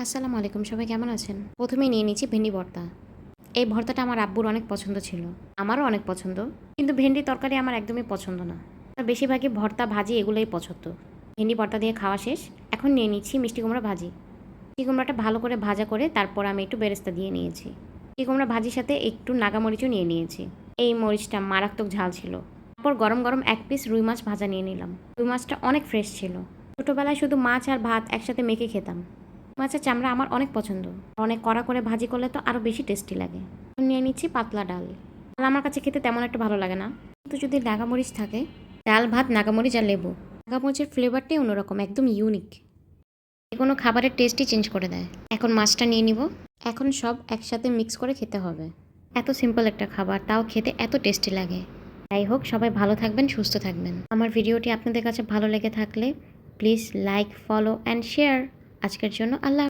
আসসালামু আলাইকুম, সবাই কেমন আছেন? প্রথমেই নিয়ে নিচ্ছি ভেন্ডি ভর্তা। এই ভর্তাটা আমার আব্বুর অনেক পছন্দ ছিল। আমারও অনেক পছন্দ। কিন্তু ভেন্ডি তরকারি আমার একদমই পছন্দ না। বেশিরভাগই ভর্তা, ভাজি এগুলোই পছন্দ। ভেন্ডি ভর্তা দিয়ে খাওয়া শেষ। এখন নিয়ে নিচ্ছি মিষ্টি কুমড়া ভাজি। মিষ্টি কুমড়াটা ভালো করে ভাজা করে তারপর আমি একটু বেরেস্তা দিয়ে নিয়েছি। মিষ্টি কুমড়া ভাজির সাথে একটু নাগামরিচও নিয়ে নিয়েছি। এই মরিচটা মারাত্মক ঝাল ছিল। তারপর গরম গরম এক পিস রুই মাছ ভাজা নিয়ে নিলাম। রুই মাছটা অনেক ফ্রেশ ছিল। ছোটোবেলায় শুধু মাছ আর ভাত একসাথে মেখে খেতাম। মাছের চামড়া আমার অনেক পছন্দ। অনেক কড়া করে ভাজি করলে তো আরও বেশি টেস্টি লাগে। নিয়ে নিচ্ছি পাতলা ডাল। ডাল আমার কাছে খেতে তেমন একটা ভালো লাগে না, কিন্তু যদি নাগামরিচ থাকে, ডাল ভাত নাগামরিচ আর লেবু, নাগামরিচের ফ্লেভারটাই অন্যরকম, একদম ইউনিক। যে কোনো খাবারের টেস্টই চেঞ্জ করে দেয়। এখন মাছটা নিয়ে নিব। এখন সব একসাথে মিক্স করে খেতে হবে। এত সিম্পল একটা খাবার, তাও খেতে এত টেস্টি লাগে। যাই হোক, সবাই ভালো থাকবেন, সুস্থ থাকবেন। আমার ভিডিওটি আপনাদের কাছে ভালো লেগে থাকলে please like, follow and share. আজকের জন্য আল্লাহ।